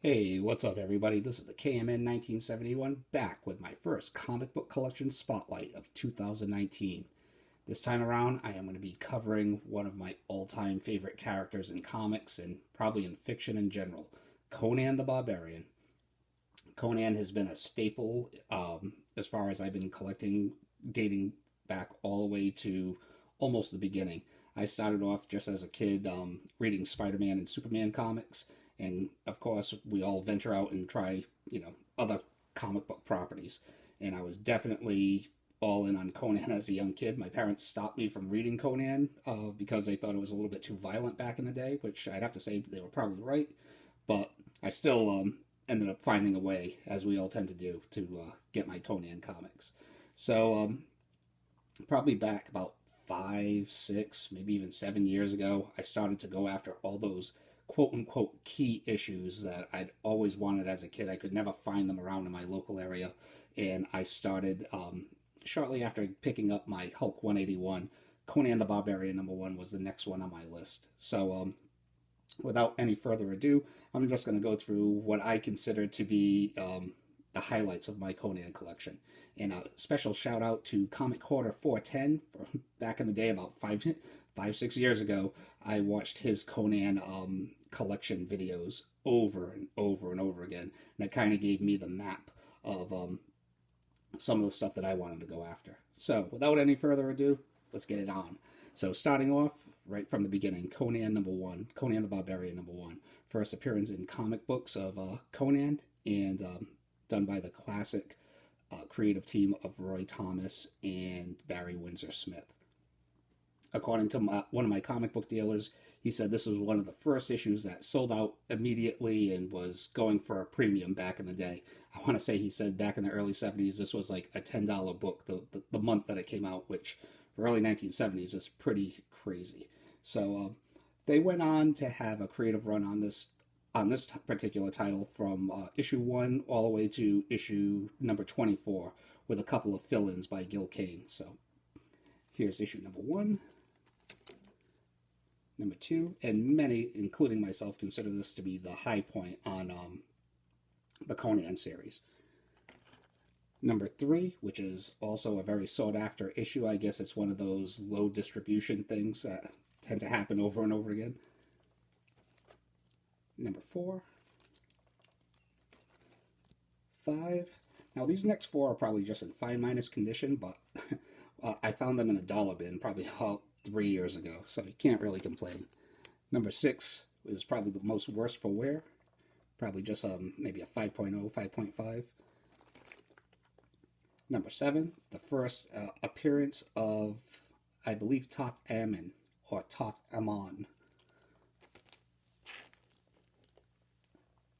Hey, what's up, everybody? This is the KMN 1971 back with my first comic book collection spotlight of 2019. This time around, I am going to be covering one of my all time favorite characters in comics and probably in fiction in general, Conan the Barbarian. Conan has been a staple as far as I've been collecting, dating back all the way to almost the beginning. I started off just as a kid reading Spider Man and Superman comics, and of course, we all venture out and try, other comic book properties. And I was definitely all in on Conan as a young kid. My parents stopped me from reading Conan because they thought it was a little bit too violent back in the day, which I'd have to say they were probably right. But I still ended up finding a way, as we all tend to do, to get my Conan comics. So probably back about 5, 6, maybe even 7 years ago, I started to go after all those quote unquote key issues that I'd always wanted as a kid. I could never find them around in my local area. And I started, shortly after picking up my Hulk 181, Conan the Barbarian #1 was the next one on my list. So, without any further ado, I'm just going to go through what I consider to be the highlights of my Conan collection. And a special shout out to Comic Quarter 410 for back in the day, about 6 years ago. I watched his Conan collection videos over and over and over again, and it kind of gave me the map of some of the stuff that I wanted to go after. So, without any further ado, let's get it on. So, starting off right from the beginning, Conan #1, Conan the Barbarian #1, first appearance in comic books of Conan, and done by the classic creative team of Roy Thomas and Barry Windsor Smith. According to one of my comic book dealers, he said this was one of the first issues that sold out immediately and was going for a premium back in the day. I want to say he said back in the early 70s, this was like a $10 book the month that it came out, which for early 1970s is pretty crazy. So they went on to have a creative run on this particular title from issue 1 all the way to issue number 24 with a couple of fill-ins by Gil Kane. So here's issue number 1, number 2, and many, including myself, consider this to be the high point on the Conan series. Number 3, which is also a very sought after issue. I guess it's one of those low distribution things that tend to happen over and over again. Number 4, 5. Now these next 4 are probably just in fine minus condition, but I found them in a dollar bin probably about 3 years ago, so you can't really complain. Number 6 is probably the most worst for wear, probably just maybe a 5.0, 5.5. Number 7, the first appearance of, I believe, Top Ammon or Top Ammon.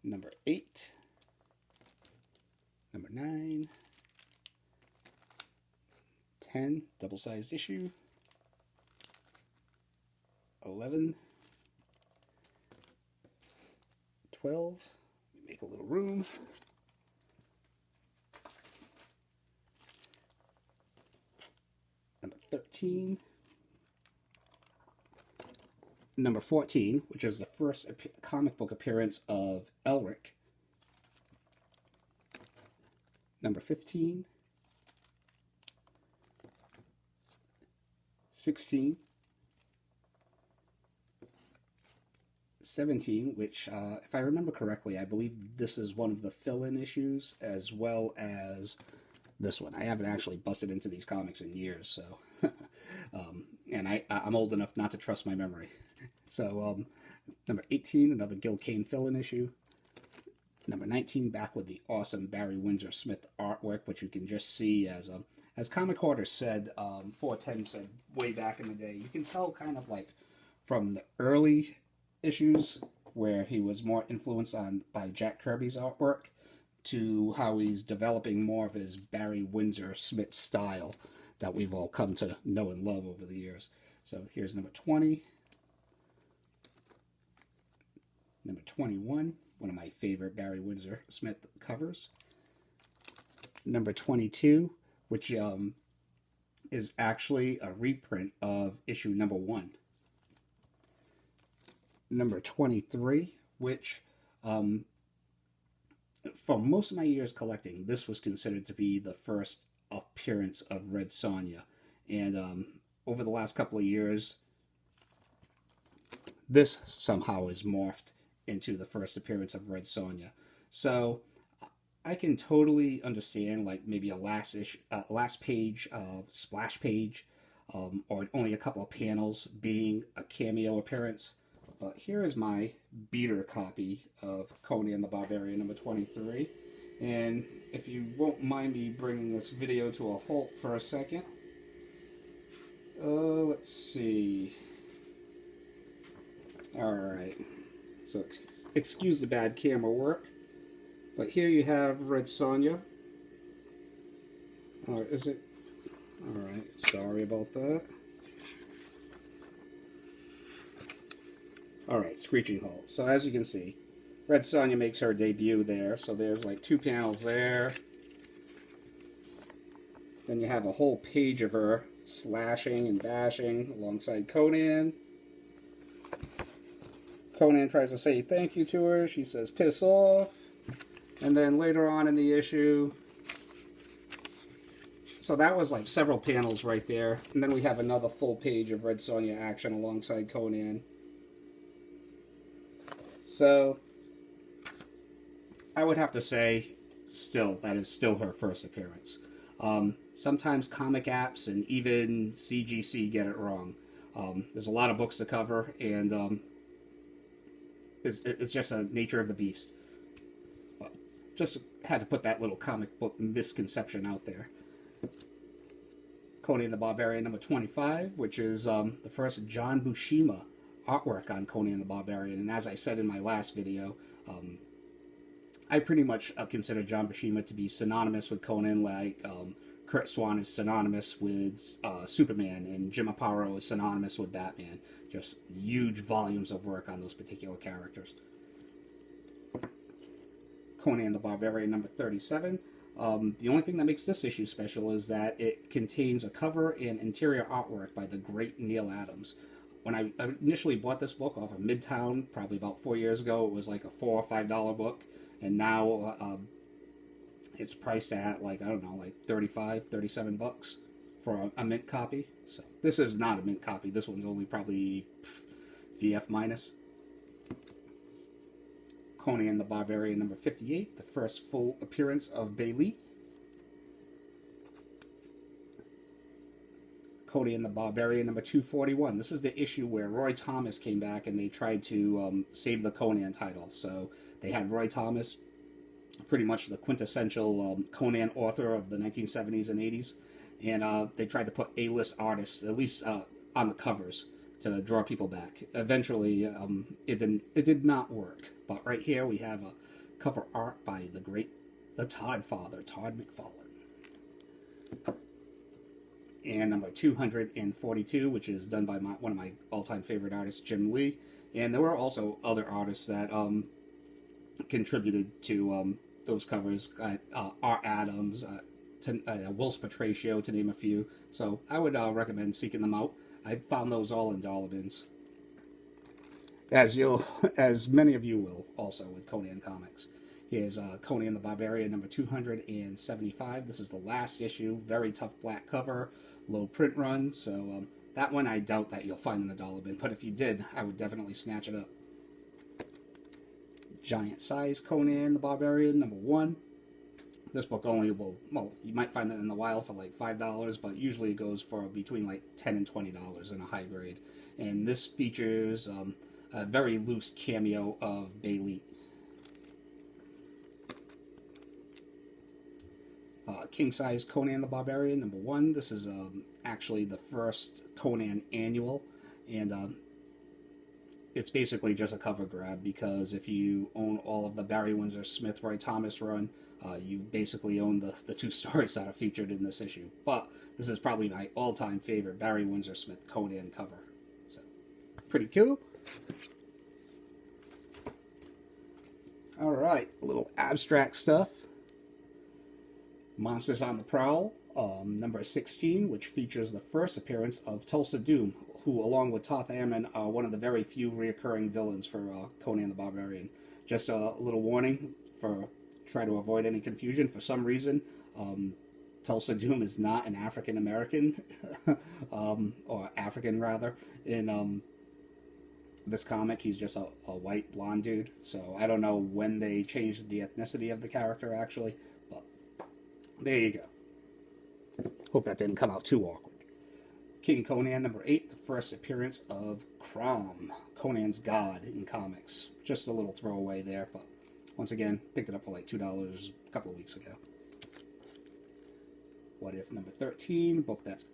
Number 8, number 9, 10, double-sized issue, 11, 12, make a little room, number 13, number 14, which is the first comic book appearance of Elric, number 15, 16, 17, which, if I remember correctly, I believe this is one of the fill-in issues, as well as this one. I haven't actually busted into these comics in years, so and I'm old enough not to trust my memory. So number 18, another Gil Kane fill-in issue. Number 19, back with the awesome Barry Windsor Smith artwork, which you can just see as Comic Quarter said, 410 said way back in the day. You can tell kind of like from the early issues where he was more influenced by Jack Kirby's artwork to how he's developing more of his Barry Windsor Smith style that we've all come to know and love over the years. So here's number 20. Number 21, one of my favorite Barry Windsor Smith covers. Number 22, which is actually a reprint of issue number 1. Number 23, which for most of my years collecting, this was considered to be the first appearance of Red Sonja. And over the last couple of years, this somehow is morphed into the first appearance of Red Sonja. So I can totally understand like maybe a last page, splash page, or only a couple of panels being a cameo appearance. But here is my beater copy of Conan the Barbarian number 23. And if you won't mind me bringing this video to a halt for a second. Let's see. Alright. So excuse the bad camera work. But here you have Red Sonja. Is it? Alright, sorry about that. Alright, screeching halt. So as you can see, Red Sonja makes her debut there. So there's like 2 panels there. Then you have a whole page of her slashing and bashing alongside Conan. Conan tries to say thank you to her. She says piss off. And then later on in the issue, so that was like several panels right there. And then we have another full page of Red Sonja action alongside Conan. So I would have to say still, that is still her first appearance. Sometimes comic apps and even CGC get it wrong. There's a lot of books to cover, and it's just a nature of the beast. But just had to put that little comic book misconception out there. Conan the Barbarian number 25, which is the first John Buscema artwork on Conan the Barbarian. And as I said in my last video, I pretty much consider John Buscema to be synonymous with Conan, like Kurt Swan is synonymous with Superman, and Jim Aparo is synonymous with Batman. Just huge volumes of work on those particular characters. Conan the Barbarian number 37. The only thing that makes this issue special is that it contains a cover and interior artwork by the great Neil Adams. When I initially bought this book off of Midtown, probably about 4 years ago, it was like a $4 or $5 book, and now it's priced at like, I don't know, like 35, 37 bucks for a mint copy. So this is not a mint copy. This one's only probably VF minus. Conan the Barbarian number 58, the first full appearance of Bailey. Conan the Barbarian number 241. This is the issue where Roy Thomas came back and they tried to save the Conan title. So they had Roy Thomas, pretty much the quintessential Conan author of the 1970s and 80s, and they tried to put A-list artists, at least on the covers, to draw people back. Eventually, it did not work. But right here we have a cover art by the Todd father, Todd McFarlane. And number 242, which is done by one of my all-time favorite artists, Jim Lee. And there were also other artists that contributed to those covers. R. Adams, Will Spatracio, to name a few. So I would recommend seeking them out. I found those all in dollar bins, as many of you will also with Conan comics. Here's Conan the Barbarian number 275. This is the last issue. Very tough black cover, low print run. So that one I doubt that you'll find in the dollar bin. But if you did, I would definitely snatch it up. Giant size Conan the Barbarian number 1. This book only will, well, you might find that in the wild for like $5, but usually it goes for between like $10 and $20 in a high grade. And this features a very loose cameo of Bailey. King size Conan the Barbarian number 1. This is actually the first Conan annual, and it's basically just a cover grab, because if you own all of the Barry Windsor Smith Roy Thomas run, you basically own the 2 stories that are featured in this issue. But this is probably my all-time favorite Barry Windsor Smith Conan cover. So, pretty cool. Alright, a little abstract stuff. Monsters on the Prowl, number 16, which features the first appearance of Tulsa Doom, who, along with Toth Amon, are one of the very few recurring villains for Conan the Barbarian. Just a little warning for try to avoid any confusion. For some reason, Tulsa Doom is not an African American, or African rather, in this comic. He's just a white blonde dude. So I don't know when they changed the ethnicity of the character actually, but there you go. Hope that didn't come out too awkward. King Conan number 8, the first appearance of Crom, Conan's god in comics. Just a little throwaway there, but once again, picked it up for like $2 a couple of weeks ago. What If number 13, a book that's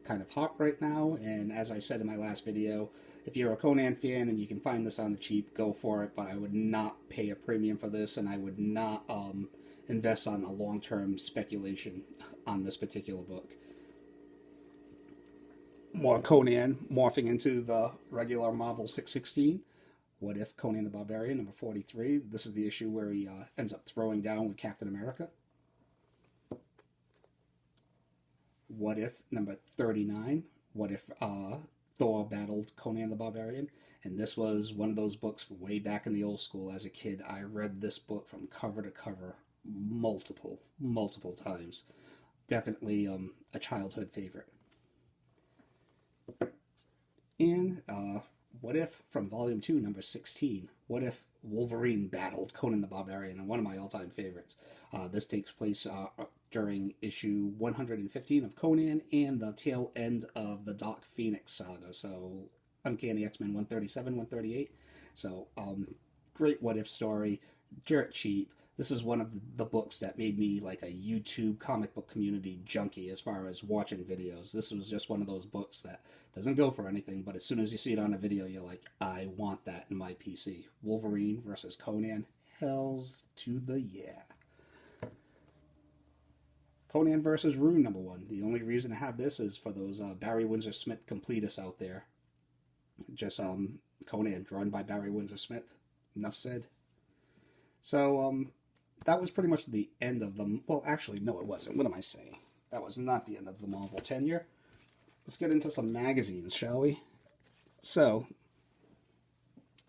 kind of hot right now, and as I said in my last video, if you're a Conan fan and you can find this on the cheap, go for it, but I would not pay a premium for this, and I would not invest on a long-term speculation on this particular book. More Conan morphing into the regular Marvel 616. What If Conan the Barbarian, number 43. This is the issue where he ends up throwing down with Captain America. What If, number 39. What If Thor battled Conan the Barbarian. And this was one of those books from way back in the old school. As a kid, I read this book from cover to cover multiple times. Definitely a childhood favorite. And What If from Volume 2, number 16. What If Wolverine battled Conan the Barbarian, and one of my all-time favorites. This takes place during issue 115 of Conan and the tail end of the Dark Phoenix saga. So Uncanny X-Men 137, 138. So great What If story, dirt cheap. This is one of the books that made me like a YouTube comic book community junkie as far as watching videos. This was just one of those books that doesn't go for anything, but as soon as you see it on a video, you're like, I want that in my PC. Wolverine versus Conan. Hells to the yeah. Conan versus Rune, number 1. The only reason to have this is for those Barry Windsor Smith completists out there. Just Conan, drawn by Barry Windsor Smith. Enough said. So, that was pretty much the end of the... Well, actually, no, it wasn't. What am I saying? That was not the end of the Marvel tenure. Let's get into some magazines, shall we? So,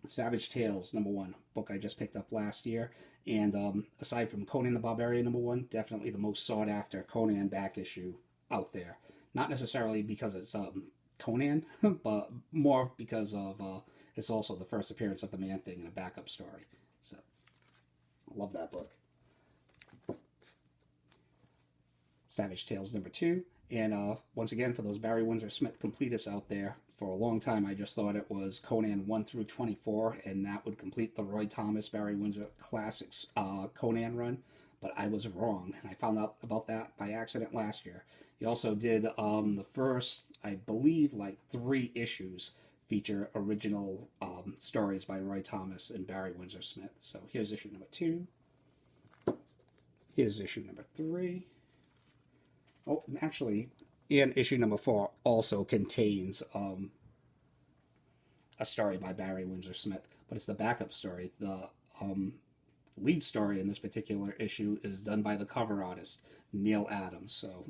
Savage Tales, number 1. Book I just picked up last year. And aside from Conan the Barbarian, number 1, definitely the most sought-after Conan back issue out there. Not necessarily because it's Conan, but more because of it's also the first appearance of the Man-Thing in a backup story. So, love that book. Savage Tales number 2. And once again, for those Barry Windsor Smith completists out there, for a long time I just thought it was Conan 1 through 24, and that would complete the Roy Thomas Barry Windsor Classics Conan run. But I was wrong, and I found out about that by accident last year. He also did the first, I believe, like 3 issues feature original stories by Roy Thomas and Barry Windsor Smith. So here's issue number 2. Here's issue number 3. Oh, and actually, and issue number 4 also contains a story by Barry Windsor Smith, but it's the backup story. The lead story in this particular issue is done by the cover artist, Neil Adams. So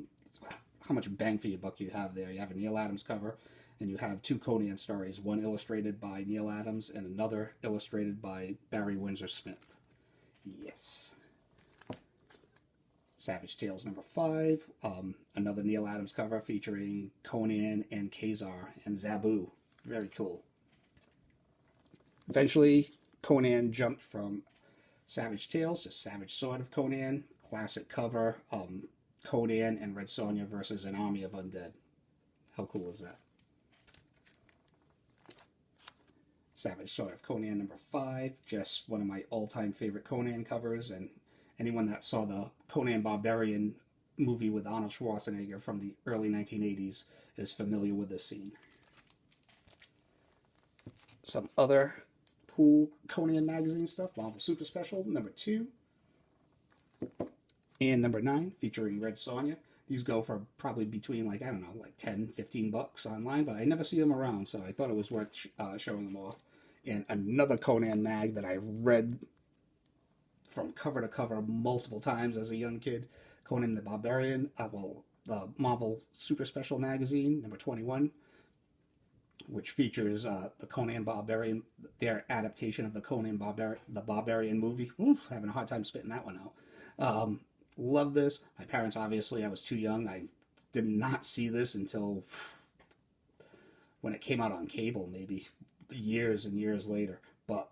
how much bang for your buck you have there. You have a Neil Adams cover, and you have 2 Conan stories, one illustrated by Neil Adams and another illustrated by Barry Windsor Smith. Yes. Savage Tales number 5, another Neil Adams cover featuring Conan and Khazar and Zabu. Very cool. Eventually, Conan jumped from Savage Tales to Savage Sword of Conan, classic cover, Conan and Red Sonja versus an army of undead. How cool is that? Savage Sword of Conan number 5, just one of my all-time favorite Conan covers, and anyone that saw the Conan Barbarian movie with Arnold Schwarzenegger from the early 1980s is familiar with this scene. Some other cool Conan magazine stuff. Marvel Super Special, number 2. And number 9, featuring Red Sonja. These go for probably between, like, I don't know, like 10, 15 bucks online, but I never see them around, so I thought it was worth showing them off. And another Conan mag that I read from cover to cover multiple times as a young kid, Conan the Barbarian, the Marvel Super Special magazine, number 21. which features the Conan Barbarian, their adaptation of the the Barbarian movie. Ooh, having a hard time spitting that one out. Love this. My parents, obviously, I was too young. I did not see this until when it came out on cable, maybe years and years later. But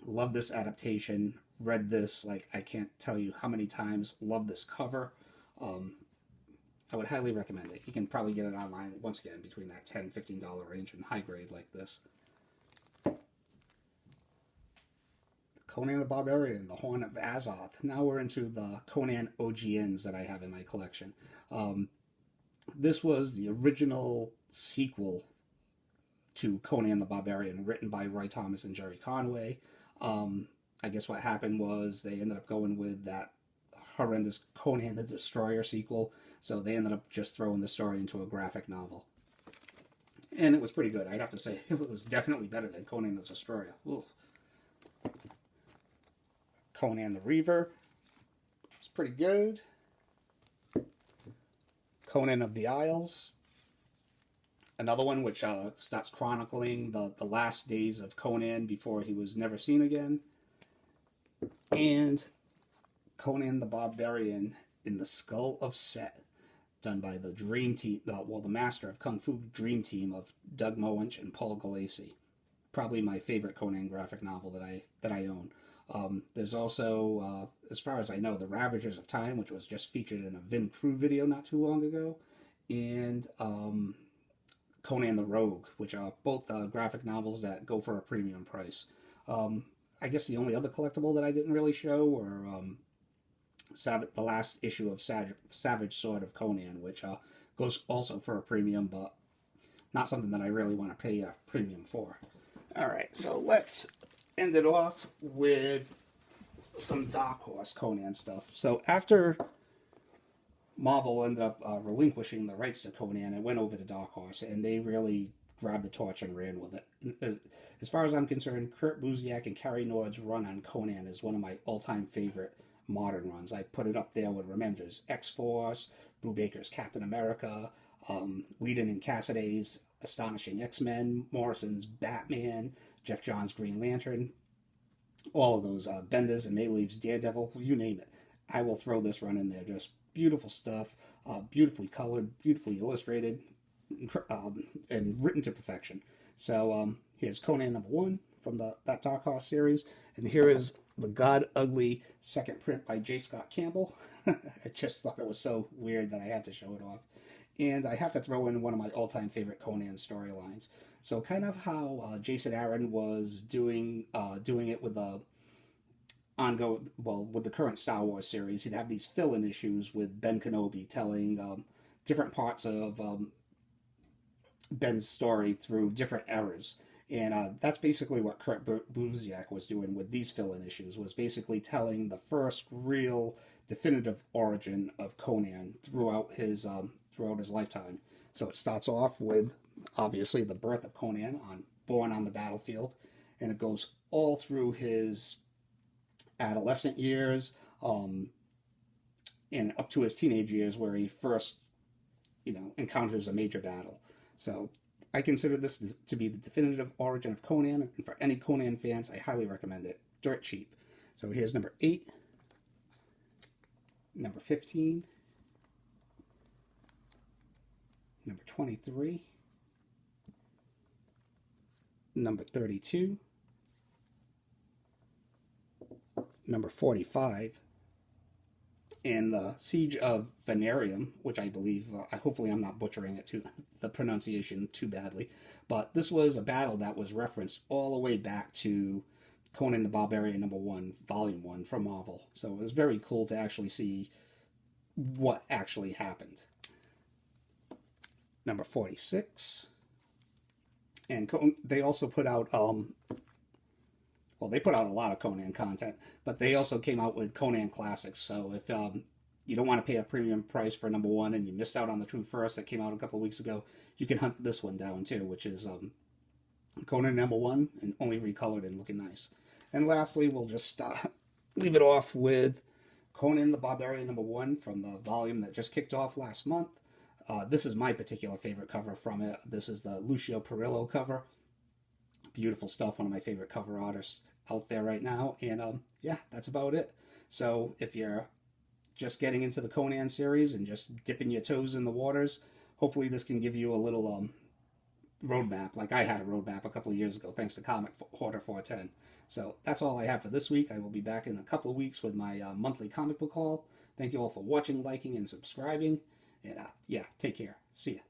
love this adaptation. Read this, like, I can't tell you how many times. Love this cover. I would highly recommend it. You can probably get it online, once again, between that $10-15 range in high grade like this. Conan the Barbarian, the Horn of Azoth. Now we're into the Conan OGNs that I have in my collection. This was the original sequel to Conan the Barbarian, written by Roy Thomas and Jerry Conway. I guess what happened was they ended up going with that horrendous Conan the Destroyer sequel, so they ended up just throwing the story into a graphic novel. And it was pretty good. I'd have to say it was definitely better than Conan the Destroyer. Oof. Conan the Reaver was pretty good. Conan of the Isles. Another one which starts chronicling the last days of Conan before he was never seen again. And Conan the Barbarian in the Skull of Set, done by the Dream Team, the Master of Kung Fu Dream Team of Doug Moench and Paul Galassi. Probably my favorite Conan graphic novel that I own. There's also, as far as I know, The Ravagers of Time, which was just featured in a Vin Crew video not too long ago, and Conan the Rogue, which are both graphic novels that go for a premium price. I guess the only other collectible that I didn't really show were the last issue of Savage Sword of Conan, which goes also for a premium, but not something that I really want to pay a premium for. Alright, so let's end it off with some Dark Horse Conan stuff. So after Marvel ended up relinquishing the rights to Conan, it went over to Dark Horse, and they really grabbed the torch and ran with it. As far as I'm concerned, Kurt Busiek and Cary Nord's run on Conan is one of my all-time favorite modern runs. I put it up there with Remender's X-Force, Brubaker's Captain America, Whedon and Cassiday's Astonishing X-Men, Morrison's Batman, Jeff Johns' Green Lantern, all of those, Bendis and Mayleaf's Daredevil, you name it. I will throw this run in there. Just beautiful stuff, beautifully colored, beautifully illustrated, and written to perfection. So here's Conan #1 from that Dark Horse series, and here is the God Ugly second print by J. Scott Campbell. I just thought it was so weird that I had to show it off. And I have to throw in one of my all-time favorite Conan storylines. So kind of how Jason Aaron was doing it with the with the current Star Wars series. He'd have these fill-in issues with Ben Kenobi telling different parts of Ben's story through different eras. And that's basically what Kurt Busiek was doing with these fill-in issues, was basically telling the first real definitive origin of Conan throughout his lifetime. So it starts off with, obviously, the birth of Conan, born on the battlefield, and it goes all through his adolescent years, and up to his teenage years, where he first, encounters a major battle. So I consider this to be the definitive origin of Conan, and for any Conan fans, I highly recommend it. Dirt cheap. So here's number 8, number 15, number 23, number 32, number 45, and the Siege of Venarium, which I believe, hopefully I'm not butchering the pronunciation too badly, but this was a battle that was referenced all the way back to Conan the Barbarian #1, Volume 1 from Marvel. So it was very cool to actually see what actually happened. Number 46. And they also put out, they put out a lot of Conan content, but they also came out with Conan Classics. So if you don't want to pay a premium price for #1 and you missed out on the True First that came out a couple of weeks ago, you can hunt this one down too, which is Conan #1 and only recolored and looking nice. And lastly, we'll just leave it off with Conan the Barbarian #1 from the volume that just kicked off last month. This is my particular favorite cover from it. This is the Lucio Perillo cover. Beautiful stuff. One of my favorite cover artists out there right now. And yeah, that's about it. So if you're just getting into the Conan series and just dipping your toes in the waters, hopefully this can give you a little roadmap. Like I had a roadmap a couple of years ago, thanks to Comic Hoarder 410. So that's all I have for this week. I will be back in a couple of weeks with my monthly comic book haul. Thank you all for watching, liking, and subscribing. And yeah, take care. See ya.